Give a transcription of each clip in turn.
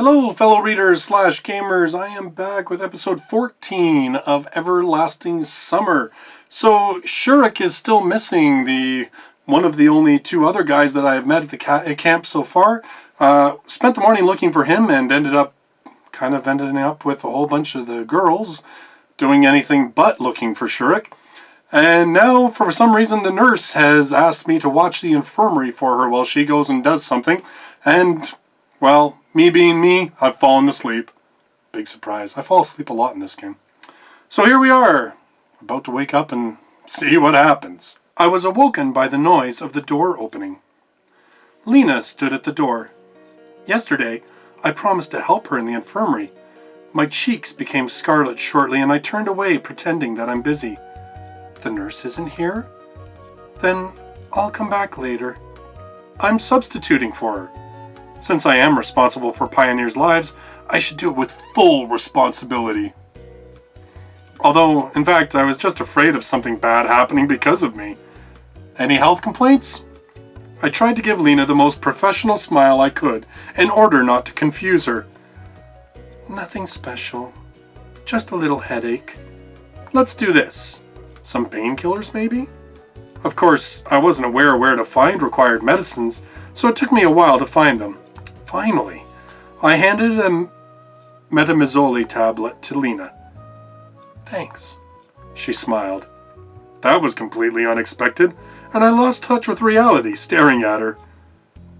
Hello, fellow readers slash gamers. I am back with episode 14 of Everlasting Summer. So, Shurik is still missing, one of the only two other guys that I have met at the camp so far. Spent the morning looking for him and ended up with a whole bunch of the girls doing anything but looking for Shurik. And now, for some reason, the nurse has asked me to watch the infirmary for her while she goes and does something. And, well, me being me, I've fallen asleep. Big surprise. I fall asleep a lot in this game. So here we are, about to wake up and see what happens. I was awoken by the noise of the door opening. Lena stood at the door. Yesterday, I promised to help her in the infirmary. My cheeks became scarlet shortly and I turned away pretending that I'm busy. The nurse isn't here? Then I'll come back later. I'm substituting for her. Since I am responsible for pioneers' lives, I should do it with full responsibility. Although, in fact, I was just afraid of something bad happening because of me. Any health complaints? I tried to give Lena the most professional smile I could, in order not to confuse her. Nothing special. Just a little headache. Let's do this. Some painkillers, maybe? Of course, I wasn't aware where to find required medicines, so it took me a while to find them. Finally, I handed a metamizole tablet to Lena. Thanks, she smiled. That was completely unexpected, and I lost touch with reality, staring at her.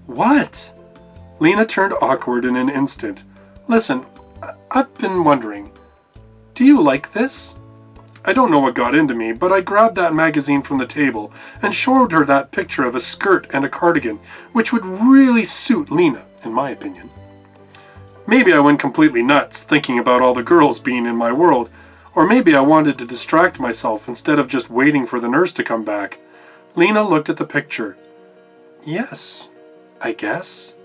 What? Lena turned awkward in an instant. Listen, I've been wondering, do you like this? I don't know what got into me, but I grabbed that magazine from the table and showed her that picture of a skirt and a cardigan, which would really suit Lena, in my opinion. Maybe I went completely nuts, thinking about all the girls being in my world, or maybe I wanted to distract myself instead of just waiting for the nurse to come back. Lena looked at the picture. Yes, I guess.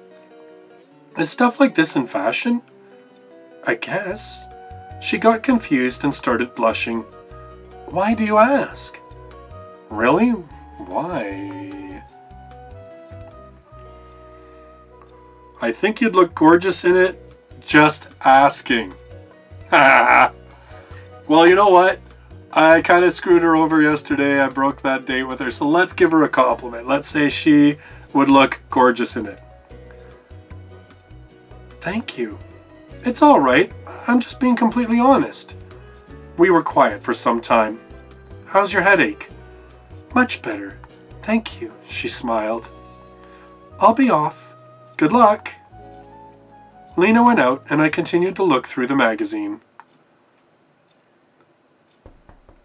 Is stuff like this in fashion? I guess. She got confused and started blushing. Why do you ask? Really? Why? I think you'd look gorgeous in it. Just asking. Well, you know what? I kind of screwed her over yesterday. I broke that date with her. So let's give her a compliment. Let's say she would look gorgeous in it. Thank you. It's all right. I'm just being completely honest. We were quiet for some time. How's your headache? Much better. Thank you, she smiled. I'll be off. Good luck. Lena went out and I continued to look through the magazine.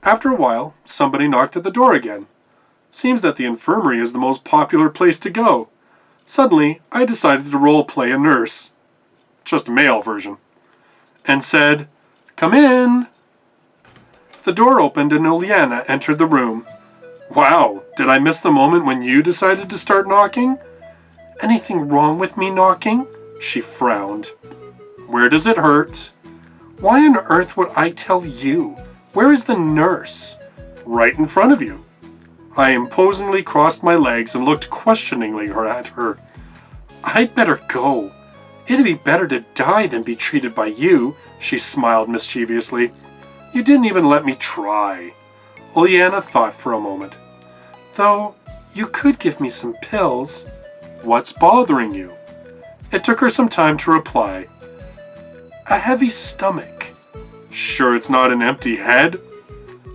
After a while, somebody knocked at the door again. Seems that the infirmary is the most popular place to go. Suddenly, I decided to role-play a nurse. Just a male version. And said, "Come in." The door opened and Uliana entered the room. Wow, did I miss the moment when you decided to start knocking? Anything wrong with me knocking? She frowned. Where does it hurt? Why on earth would I tell you? Where is the nurse? Right in front of you. I imposingly crossed my legs and looked questioningly at her. I'd better go. It'd be better to die than be treated by you, she smiled mischievously. You didn't even let me try. Uliana thought for a moment. Though, you could give me some pills. What's bothering you? It took her some time to reply. A heavy stomach. Sure it's not an empty head?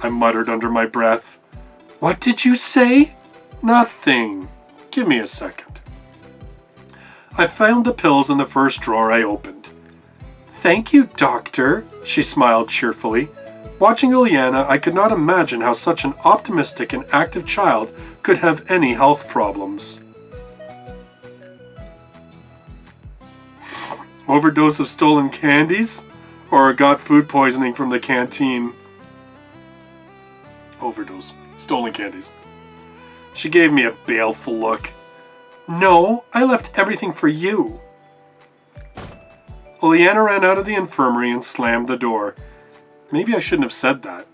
I muttered under my breath. What did you say? Nothing. Give me a second. I found the pills in the first drawer I opened. Thank you, doctor, she smiled cheerfully. Watching Uliana, I could not imagine how such an optimistic and active child could have any health problems. Overdose of stolen candies? Or got food poisoning from the canteen? Overdose. Stolen candies. She gave me a baleful look. No, I left everything for you. Uliana ran out of the infirmary and slammed the door. Maybe I shouldn't have said that.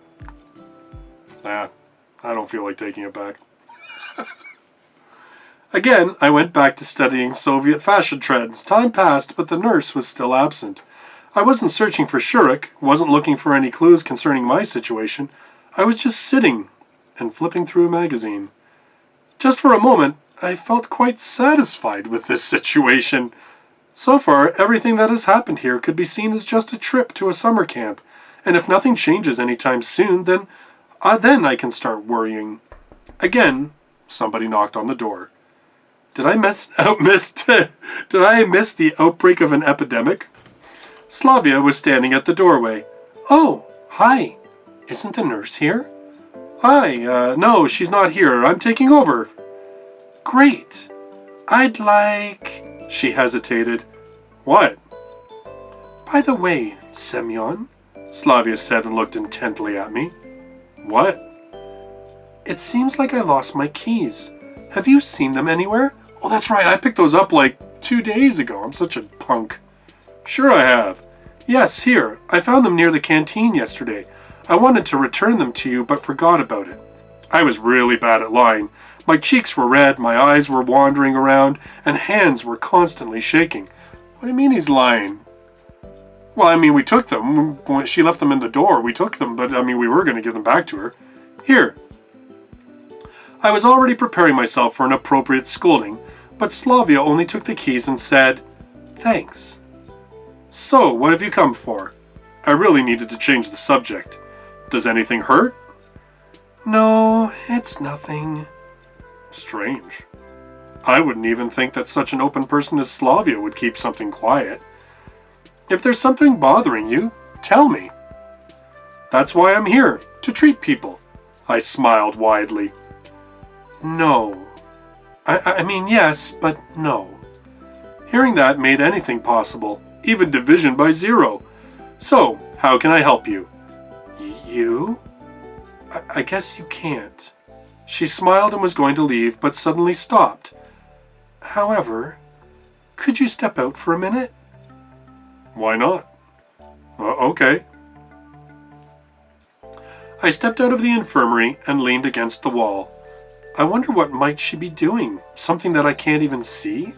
I don't feel like taking it back. Again, I went back to studying Soviet fashion trends. Time passed, but the nurse was still absent. I wasn't searching for Shurik, wasn't looking for any clues concerning my situation. I was just sitting and flipping through a magazine. Just for a moment, I felt quite satisfied with this situation. So far, everything that has happened here could be seen as just a trip to a summer camp, and if nothing changes anytime soon, then I can start worrying. Again, somebody knocked on the door. Did I miss the outbreak of an epidemic? Slavia was standing at the doorway. Oh, hi. Isn't the nurse here? Hi, no, she's not here. I'm taking over. Great. I'd like... She hesitated. What? By the way, Semyon, Slavia said and looked intently at me. What? It seems like I lost my keys. Have you seen them anywhere? Oh, that's right. I picked those up like 2 days ago. I'm such a punk. Sure I have. Yes, here. I found them near the canteen yesterday. I wanted to return them to you, but forgot about it. I was really bad at lying. My cheeks were red, my eyes were wandering around, and hands were constantly shaking. What do you mean he's lying? Well, I mean, we took them. When she left them in the door, we took them, but I mean, we were going to give them back to her. Here. I was already preparing myself for an appropriate scolding, but Slavia only took the keys and said, Thanks. So, what have you come for? I really needed to change the subject. Does anything hurt? No, it's nothing. Strange. I wouldn't even think that such an open person as Slavia would keep something quiet. If there's something bothering you, tell me. That's why I'm here, to treat people. I smiled widely. No. I mean, yes, but no. Hearing that made anything possible, even division by 0. So, how can I help you? You? I guess you can't. She smiled and was going to leave, but suddenly stopped. However, could you step out for a minute? Why not? Okay. I stepped out of the infirmary and leaned against the wall. I wonder what might she be doing? Something that I can't even see?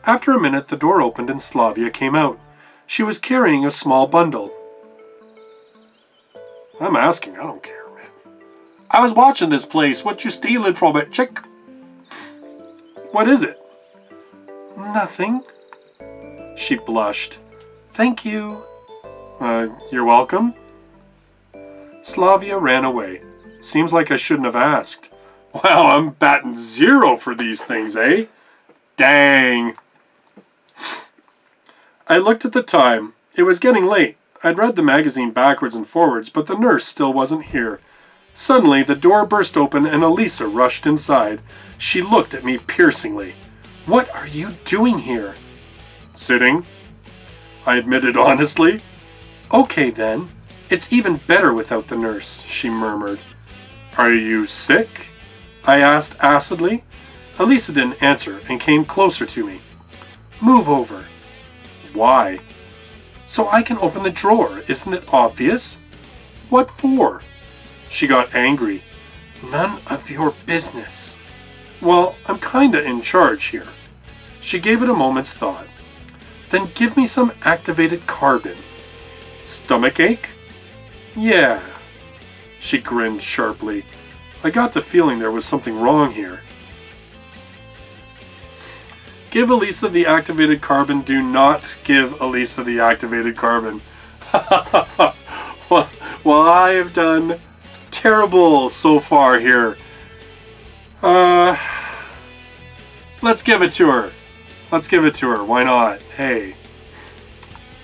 After a minute, the door opened and Slavia came out. She was carrying a small bundle. I'm asking, I don't care, man. I was watching this place. What you stealing from it, chick? What is it? Nothing. She blushed. Thank you. You're welcome. Slavia ran away. Seems like I shouldn't have asked. Wow, I'm batting 0 for these things, eh? Dang. I looked at the time. It was getting late. I'd read the magazine backwards and forwards, but the nurse still wasn't here. Suddenly, the door burst open and Elisa rushed inside. She looked at me piercingly. What are you doing here? Sitting, I admitted honestly. Okay then. It's even better without the nurse, she murmured. Are you sick? I asked acidly. Elisa didn't answer and came closer to me. Move over. Why? So I can open the drawer, isn't it obvious? What for? She got angry. None of your business. Well, I'm kinda in charge here. She gave it a moment's thought. Then give me some activated carbon. Stomachache? Yeah. She grinned sharply. I got the feeling there was something wrong here. Give Elisa the activated carbon. Do not give Elisa the activated carbon. Well, I have done terrible so far here. Let's give it to her. Let's give it to her. Why not? Hey.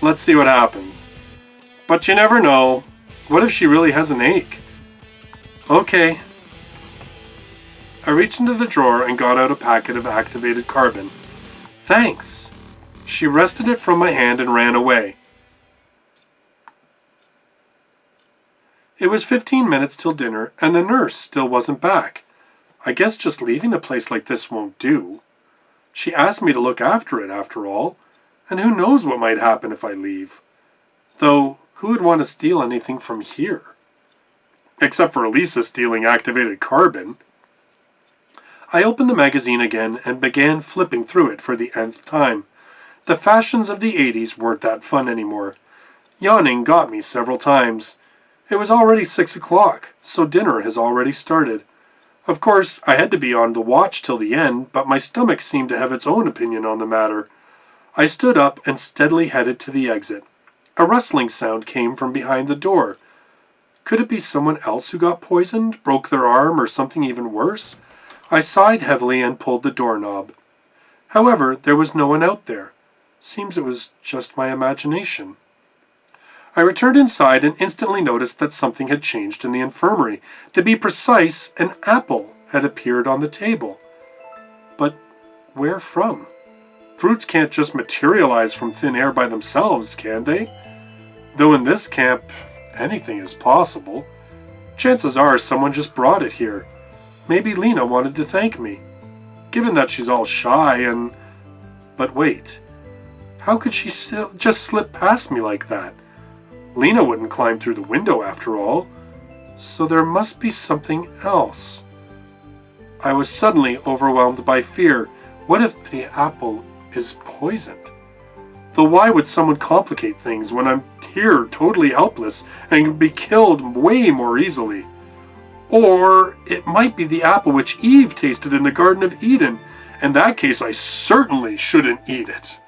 Let's see what happens. But you never know. What if she really has an ache? Okay. I reached into the drawer and got out a packet of activated carbon. Thanks. She wrested it from my hand and ran away. It was 15 minutes till dinner, and the nurse still wasn't back. I guess just leaving the place like this won't do. She asked me to look after it, after all, and who knows what might happen if I leave. Though, who would want to steal anything from here? Except for Elisa stealing activated carbon. I opened the magazine again and began flipping through it for the nth time. The fashions of the 80s weren't that fun anymore. Yawning got me several times. It was already 6 o'clock, so dinner has already started. Of course, I had to be on the watch till the end, but my stomach seemed to have its own opinion on the matter. I stood up and steadily headed to the exit. A rustling sound came from behind the door. Could it be someone else who got poisoned, broke their arm, or something even worse? I sighed heavily and pulled the doorknob. However, there was no one out there. Seems it was just my imagination. I returned inside and instantly noticed that something had changed in the infirmary. To be precise, an apple had appeared on the table. But where from? Fruits can't just materialize from thin air by themselves, can they? Though in this camp, anything is possible. Chances are someone just brought it here. Maybe Lena wanted to thank me. Given that she's all shy and... But wait. How could she just slip past me like that? Lena wouldn't climb through the window after all. So there must be something else. I was suddenly overwhelmed by fear. What if the apple is poisoned? Though why would someone complicate things when I'm here totally helpless and can be killed way more easily? Or it might be the apple which Eve tasted in the Garden of Eden. In that case, I certainly shouldn't eat it.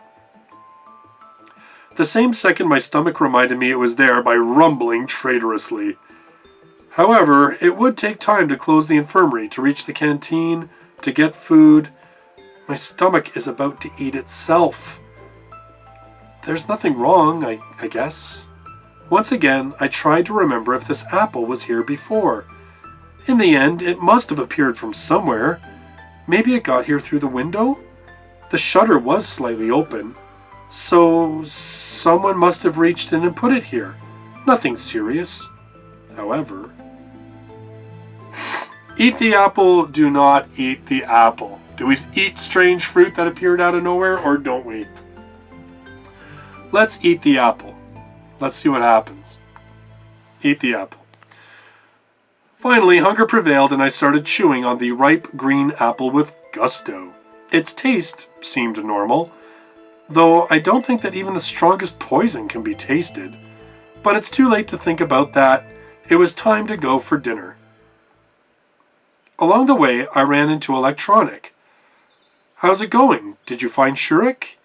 The same second my stomach reminded me it was there by rumbling traitorously. However, it would take time to close the infirmary, to reach the canteen, to get food. My stomach is about to eat itself. There's nothing wrong, I guess. Once again, I tried to remember if this apple was here before. In the end, it must have appeared from somewhere. Maybe it got here through the window? The shutter was slightly open. So, someone must have reached in and put it here. Nothing serious. However... Eat the apple, do not eat the apple. Do we eat strange fruit that appeared out of nowhere, or don't we? Let's eat the apple. Let's see what happens. Eat the apple. Finally, hunger prevailed and I started chewing on the ripe green apple with gusto. Its taste seemed normal, though I don't think that even the strongest poison can be tasted. But it's too late to think about that. It was time to go for dinner. Along the way, I ran into Electronic. How's it going? Did you find Shurik?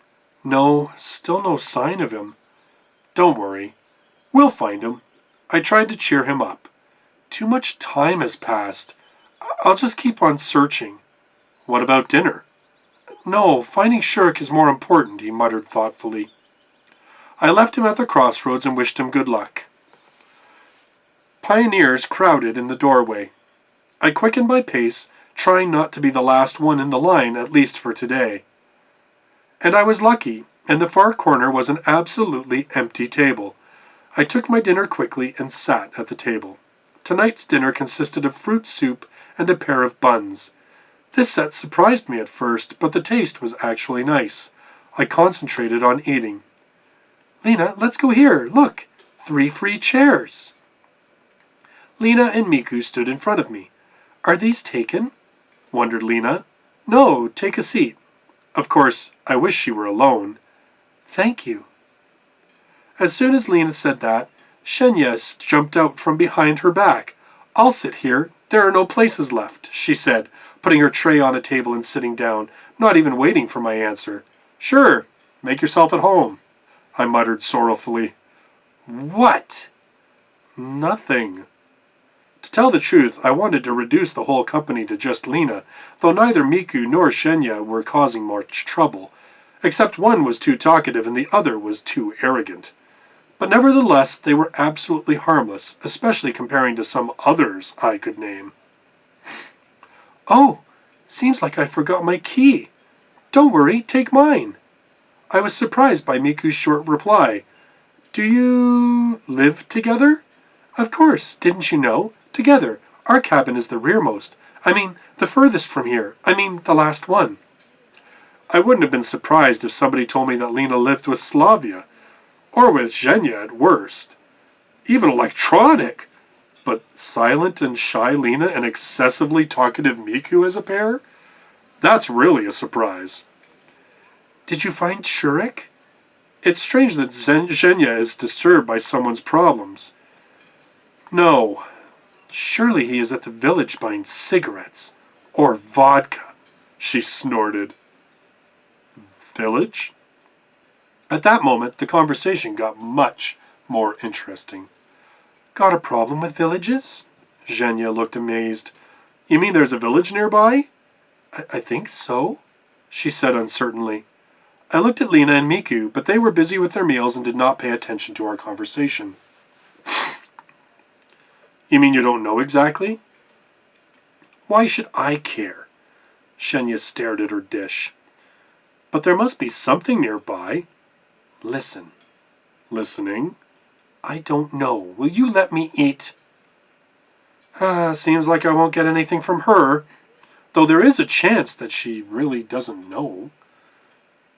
No, still no sign of him. Don't worry. We'll find him. I tried to cheer him up. Too much time has passed. I'll just keep on searching. What about dinner? No, finding Shurik is more important, he muttered thoughtfully. I left him at the crossroads and wished him good luck. Pioneers crowded in the doorway. I quickened my pace, trying not to be the last one in the line, at least for today. And I was lucky. In the far corner was an absolutely empty table. I took my dinner quickly and sat at the table. Tonight's dinner consisted of fruit soup and a pair of buns. This set surprised me at first, but the taste was actually nice. I concentrated on eating. Lena, let's go here. Look, 3 free chairs. Lena and Miku stood in front of me. Are these taken? Wondered Lena. No, take a seat. Of course, I wish she were alone. Thank you. As soon as Lena said that, Shenya jumped out from behind her back. I'll sit here. There are no places left, she said, putting her tray on a table and sitting down, not even waiting for my answer. Sure, make yourself at home, I muttered sorrowfully. What? Nothing. To tell the truth, I wanted to reduce the whole company to just Lena, though neither Miku nor Shenya were causing much trouble, except one was too talkative and the other was too arrogant. But nevertheless, they were absolutely harmless, especially comparing to some others I could name. Oh, seems like I forgot my key. Don't worry, take mine. I was surprised by Miku's short reply. Do you live together? Of course, didn't you know? Together. Our cabin is the rearmost. I mean, the furthest from here. I mean, the last one. I wouldn't have been surprised if somebody told me that Lena lived with Slavia, or with Zhenya at worst. Even Electronic. But silent and shy Lena and excessively talkative Miku as a pair? That's really a surprise. Did you find Shurik? It's strange that Zhenya is disturbed by someone's problems. No. Surely he is at the village buying cigarettes. Or vodka, she snorted. Village? At that moment, the conversation got much more interesting. Got a problem with villages? Zhenya looked amazed. You mean there's a village nearby? I think so, she said uncertainly. I looked at Lena and Miku, but they were busy with their meals and did not pay attention to our conversation. You mean you don't know exactly? Why should I care? Zhenya stared at her dish. But there must be something nearby. Listen. Listening? I don't know. Will you let me eat? Seems like I won't get anything from her, though there is a chance that she really doesn't know.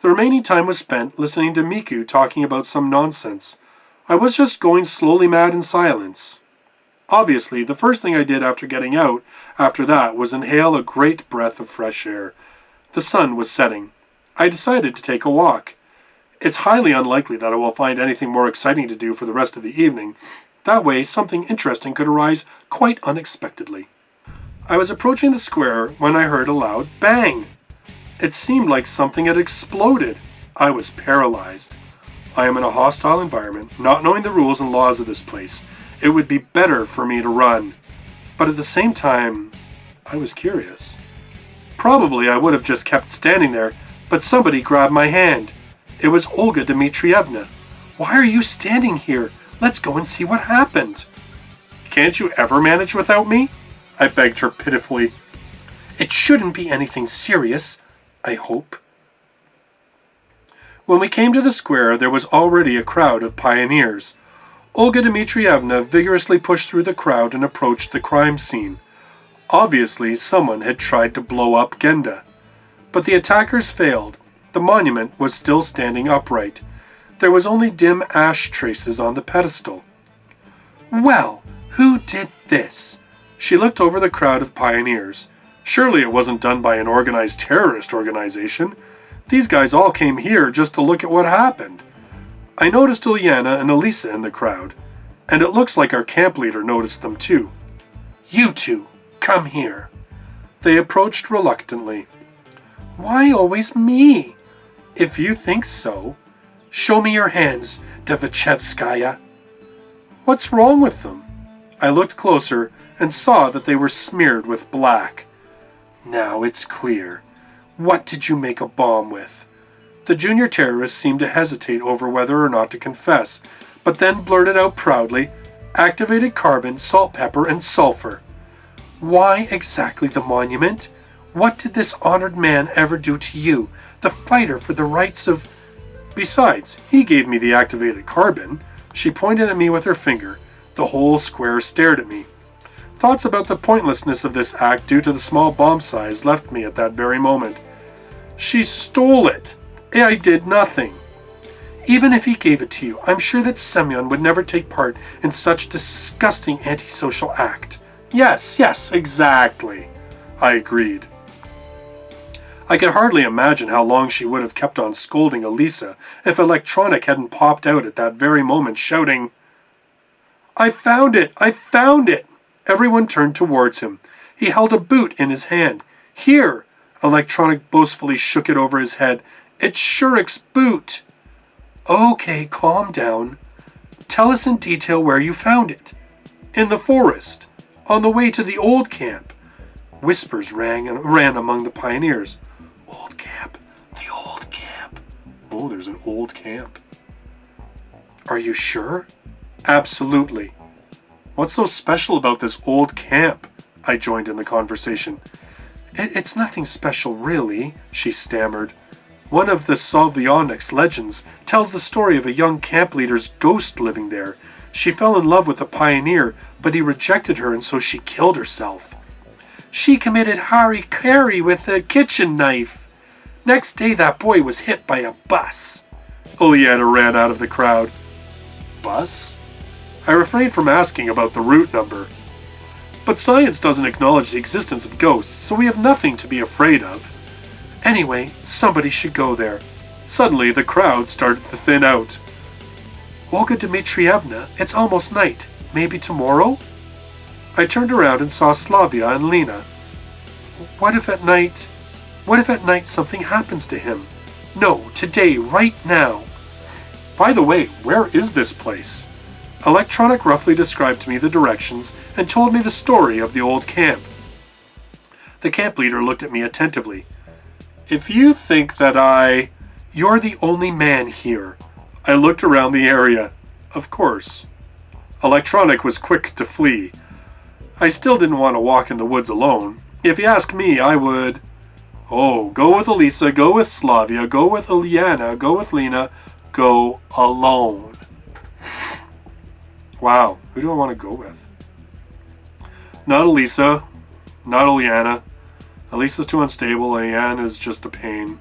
The remaining time was spent listening to Miku talking about some nonsense. I was just going slowly mad in silence. Obviously, the first thing I did after getting out after that was inhale a great breath of fresh air. The sun was setting. I decided to take a walk. It's highly unlikely that I will find anything more exciting to do for the rest of the evening. That way, something interesting could arise quite unexpectedly. I was approaching the square when I heard a loud bang. It seemed like something had exploded. I was paralyzed. I am in a hostile environment, not knowing the rules and laws of this place. It would be better for me to run. But at the same time, I was curious. Probably I would have just kept standing there, but somebody grabbed my hand. It was Olga Dmitrievna. Why are you standing here? Let's go and see what happened. Can't you ever manage without me? I begged her pitifully. It shouldn't be anything serious, I hope. When we came to the square, there was already a crowd of pioneers. Olga Dmitrievna vigorously pushed through the crowd and approached the crime scene. Obviously, someone had tried to blow up Genda. But the attackers failed. The monument was still standing upright. There was only dim ash traces on the pedestal. Well, who did this? She looked over the crowd of pioneers. Surely it wasn't done by an organized terrorist organization. These guys all came here just to look at what happened. I noticed Uliana and Elisa in the crowd, and it looks like our camp leader noticed them too. You two, come here. They approached reluctantly. Why always me? If you think so, show me your hands, Dvichevskaya. What's wrong with them? I looked closer and saw that they were smeared with black. Now it's clear. What did you make a bomb with? The junior terrorist seemed to hesitate over whether or not to confess, but then blurted out proudly, activated carbon, salt, pepper, and sulfur. Why exactly the monument? What did this honored man ever do to you, the fighter for the rights of... Besides, he gave me the activated carbon. She pointed at me with her finger. The whole square stared at me. Thoughts about the pointlessness of this act due to the small bomb size left me at that very moment. She stole it. I did nothing. Even if he gave it to you, I'm sure that Semyon would never take part in such disgusting antisocial act. Yes, exactly. I agreed. I could hardly imagine how long she would have kept on scolding Elisa if Electronic hadn't popped out at that very moment shouting, I found it! I found it! Everyone turned towards him. He held a boot in his hand. Here! Electronic boastfully shook it over his head. It's Shurik's boot! Okay, calm down. Tell us in detail where you found it. In the forest. On the way to the old camp. Whispers ran among the pioneers. Old camp. The old camp. Oh, there's an old camp. Are you sure? Absolutely. What's so special about this old camp? I joined in the conversation. It's nothing special, really, she stammered. One of the Sovionok's legends tells the story of a young camp leader's ghost living there. She fell in love with a pioneer, but he rejected her and so she killed herself. She committed harikari with a kitchen knife. Next day that boy was hit by a bus. Uliana ran out of the crowd. Bus? I refrained from asking about the route number. But science doesn't acknowledge the existence of ghosts, so we have nothing to be afraid of. Anyway, somebody should go there. Suddenly, the crowd started to thin out. Olga Dmitrievna, it's almost night. Maybe tomorrow? I turned around and saw Slavia and Lena. What if at night something happens to him? No, today, right now. By the way, where is this place? Electronic roughly described to me the directions and told me the story of the old camp. The camp leader looked at me attentively. If you think that you're the only man here. I looked around the area. Of course. Electronic was quick to flee. I still didn't want to walk in the woods alone. If you ask me, I would... Oh, go with Elisa, go with Slavia, go with Ilyana, go with Lena, go alone. Wow, who do I want to go with? Not Elisa, not Ilyana. Elisa's too unstable, Ilyana is just a pain.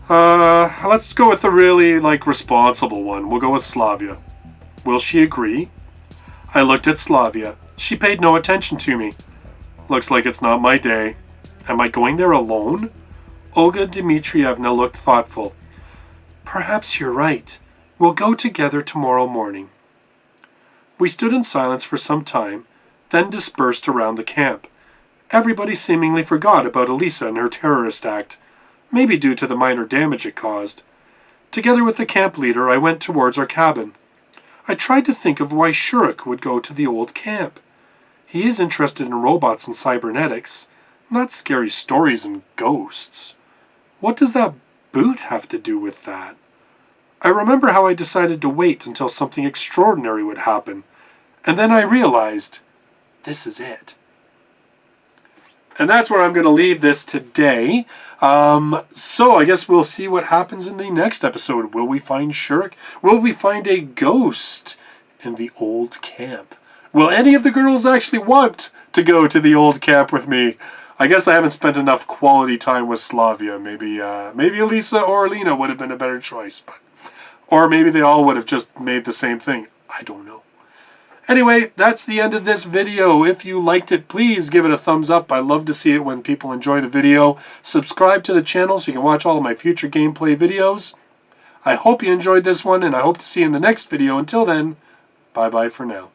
Let's go with the really, responsible one. We'll go with Slavia. Will she agree? I looked at Slavia. She paid no attention to me. Looks like it's not my day. Am I going there alone? Olga Dmitrievna looked thoughtful. Perhaps you're right. We'll go together tomorrow morning. We stood in silence for some time, then dispersed around the camp. Everybody seemingly forgot about Elisa and her terrorist act, maybe due to the minor damage it caused. Together with the camp leader, I went towards our cabin. I tried to think of why Shurik would go to the old camp. He is interested in robots and cybernetics, not scary stories and ghosts. What does that boot have to do with that? I remember how I decided to wait until something extraordinary would happen, and then I realized, this is it. And that's where I'm going to leave this today. So I guess we'll see what happens in the next episode. Will we find Shurik? Will we find a ghost in the old camp? Will any of the girls actually want to go to the old camp with me? I guess I haven't spent enough quality time with Slavia. Maybe Elisa or Lena would have been a better choice. Or maybe they all would have just made the same thing. I don't know. Anyway, that's the end of this video. If you liked it, please give it a thumbs up. I love to see it when people enjoy the video. Subscribe to the channel so you can watch all of my future gameplay videos. I hope you enjoyed this one, and I hope to see you in the next video. Until then, bye-bye for now.